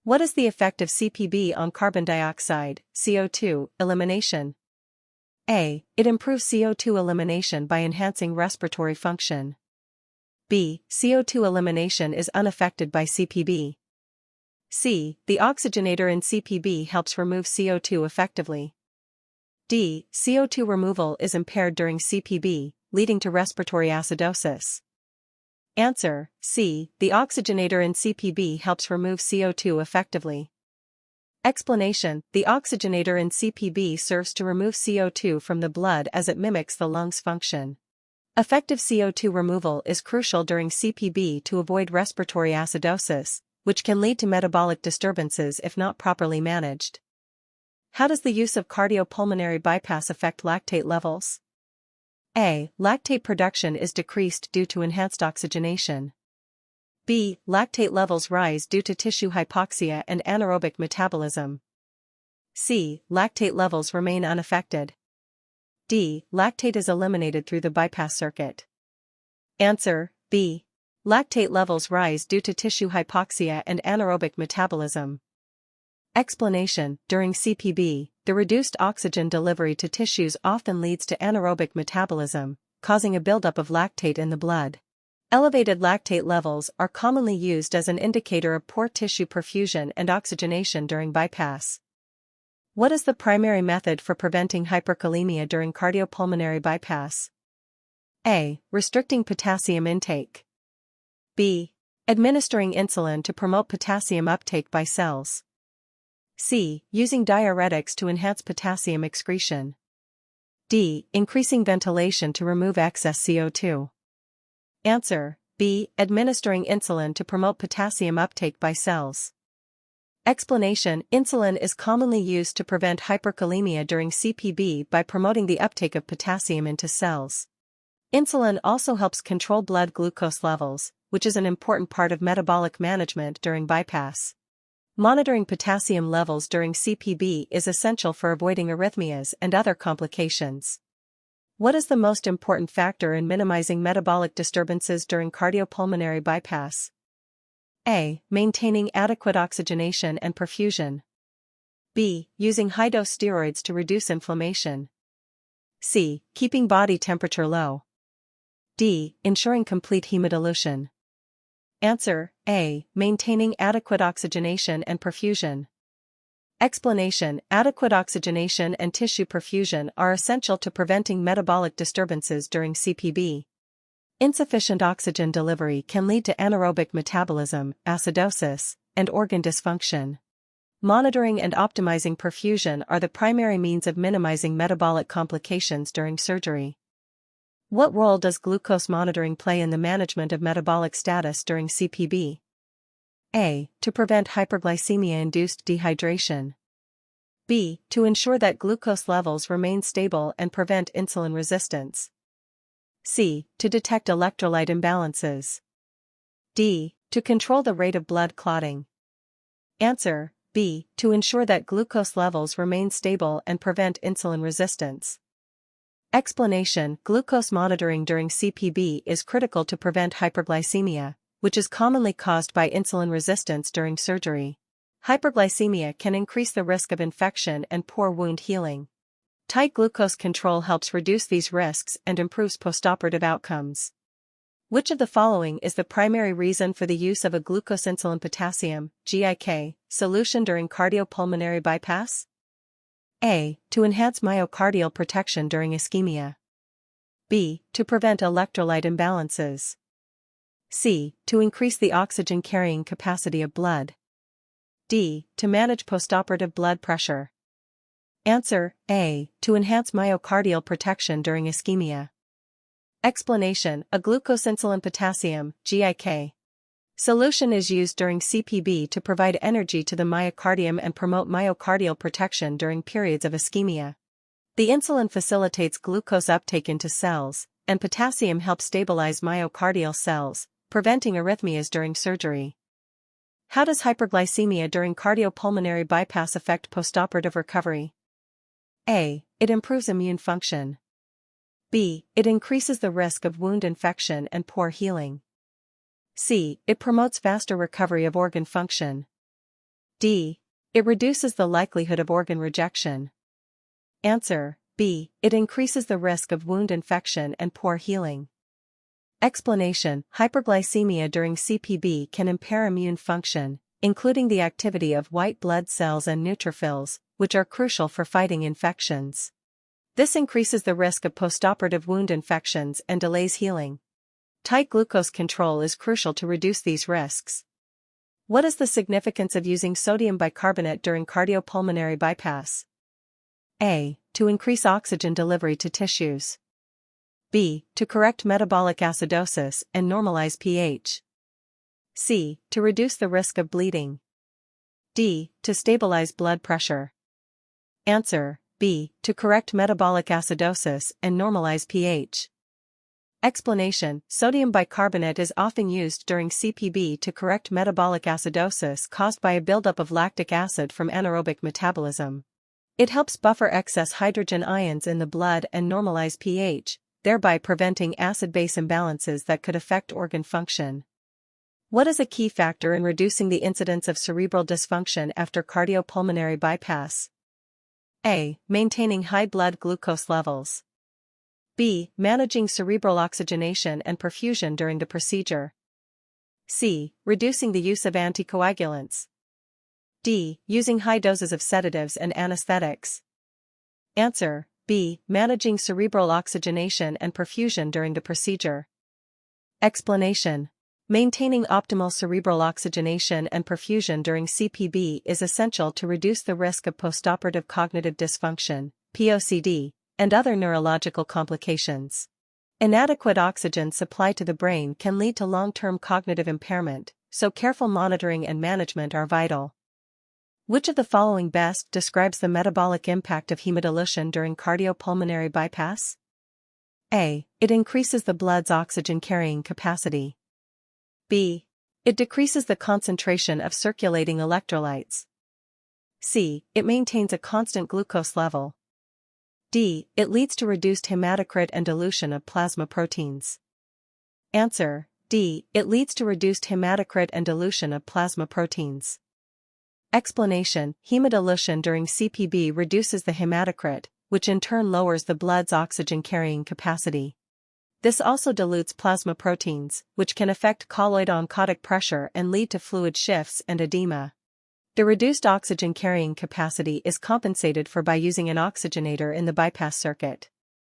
What is the effect of CPB on carbon dioxide, CO2, elimination? A. It improves CO2 elimination by enhancing respiratory function. B. CO2 elimination is unaffected by CPB. C. The oxygenator in CPB helps remove CO2 effectively. D. CO2 removal is impaired during CPB, leading to respiratory acidosis. Answer: C. The oxygenator in CPB helps remove CO2 effectively. Explanation: the oxygenator in CPB serves to remove CO2 from the blood as it mimics the lungs' function. Effective CO2 removal is crucial during CPB to avoid respiratory acidosis, which can lead to metabolic disturbances if not properly managed. How does the use of cardiopulmonary bypass affect lactate levels? A. Lactate production is decreased due to enhanced oxygenation. B. Lactate levels rise due to tissue hypoxia and anaerobic metabolism. C. Lactate levels remain unaffected. D. Lactate is eliminated through the bypass circuit. Answer: B. Lactate levels rise due to tissue hypoxia and anaerobic metabolism. Explanation: during CPB, the reduced oxygen delivery to tissues often leads to anaerobic metabolism, causing a buildup of lactate in the blood. Elevated lactate levels are commonly used as an indicator of poor tissue perfusion and oxygenation during bypass. What is the primary method for preventing hyperkalemia during cardiopulmonary bypass? A. Restricting potassium intake. B. Administering insulin to promote potassium uptake by cells. C. Using diuretics to enhance potassium excretion. D. Increasing ventilation to remove excess CO2. Answer: B. Administering insulin to promote potassium uptake by cells. Explanation: insulin is commonly used to prevent hyperkalemia during CPB by promoting the uptake of potassium into cells. Insulin also helps control blood glucose levels, which is an important part of metabolic management during bypass. Monitoring potassium levels during CPB is essential for avoiding arrhythmias and other complications. What is the most important factor in minimizing metabolic disturbances during cardiopulmonary bypass? A. Maintaining adequate oxygenation and perfusion. B. Using high-dose steroids to reduce inflammation. C. Keeping body temperature low. D. Ensuring complete hemodilution. Answer: A. Maintaining adequate oxygenation and perfusion. Explanation: adequate oxygenation and tissue perfusion are essential to preventing metabolic disturbances during CPB. Insufficient oxygen delivery can lead to anaerobic metabolism, acidosis, and organ dysfunction. Monitoring and optimizing perfusion are the primary means of minimizing metabolic complications during surgery. What role does glucose monitoring play in the management of metabolic status during CPB? A. To prevent hyperglycemia-induced dehydration. B. To ensure that glucose levels remain stable and prevent insulin resistance. C. To detect electrolyte imbalances. D. To control the rate of blood clotting. Answer: B. To ensure that glucose levels remain stable and prevent insulin resistance. Explanation: glucose monitoring during CPB is critical to prevent hyperglycemia, which is commonly caused by insulin resistance during surgery. Hyperglycemia can increase the risk of infection and poor wound healing. Tight glucose control helps reduce these risks and improves postoperative outcomes. Which of the following is the primary reason for the use of a glucose-insulin potassium (GIK) solution during cardiopulmonary bypass? A. To enhance myocardial protection during ischemia. B. To prevent electrolyte imbalances. C. To increase the oxygen carrying capacity of blood. D. To manage postoperative blood pressure. Answer: A. To enhance myocardial protection during ischemia. Explanation: a glucose-insulin potassium (GIK) solution is used during CPB to provide energy to the myocardium and promote myocardial protection during periods of ischemia. The insulin facilitates glucose uptake into cells, and potassium helps stabilize myocardial cells, preventing arrhythmias during surgery. How does hyperglycemia during cardiopulmonary bypass affect postoperative recovery? A. It improves immune function. B. It increases the risk of wound infection and poor healing. C. It promotes faster recovery of organ function. D. It reduces the likelihood of organ rejection. Answer: B. It increases the risk of wound infection and poor healing. Explanation: hyperglycemia during CPB can impair immune function, including the activity of white blood cells and neutrophils, which are crucial for fighting infections. This increases the risk of postoperative wound infections and delays healing. Tight glucose control is crucial to reduce these risks. What is the significance of using sodium bicarbonate during cardiopulmonary bypass? A. To increase oxygen delivery to tissues. B. To correct metabolic acidosis and normalize pH. C. To reduce the risk of bleeding. D. To stabilize blood pressure. Answer: B. To correct metabolic acidosis and normalize pH. Explanation: sodium bicarbonate is often used during CPB to correct metabolic acidosis caused by a buildup of lactic acid from anaerobic metabolism. It helps buffer excess hydrogen ions in the blood and normalize pH, thereby preventing acid-base imbalances that could affect organ function. What is a key factor in reducing the incidence of cerebral dysfunction after cardiopulmonary bypass? A. Maintaining high blood glucose levels. B. Managing cerebral oxygenation and perfusion during the procedure. C. Reducing the use of anticoagulants. D. Using high doses of sedatives and anesthetics. Answer: B. Managing cerebral oxygenation and perfusion during the procedure. Explanation: maintaining optimal cerebral oxygenation and perfusion during CPB is essential to reduce the risk of postoperative cognitive dysfunction, POCD, and other neurological complications. Inadequate oxygen supply to the brain can lead to long-term cognitive impairment, so careful monitoring and management are vital. Which of the following best describes the metabolic impact of hemodilution during cardiopulmonary bypass? A. It increases the blood's oxygen carrying capacity. B. It decreases the concentration of circulating electrolytes. C. It maintains a constant glucose level. D. It leads to reduced hematocrit and dilution of plasma proteins. Answer: D. It leads to reduced hematocrit and dilution of plasma proteins. Explanation: hemodilution during CPB reduces the hematocrit, which in turn lowers the blood's oxygen carrying capacity. This also dilutes plasma proteins, which can affect colloid-oncotic pressure and lead to fluid shifts and edema. The reduced oxygen carrying capacity is compensated for by using an oxygenator in the bypass circuit.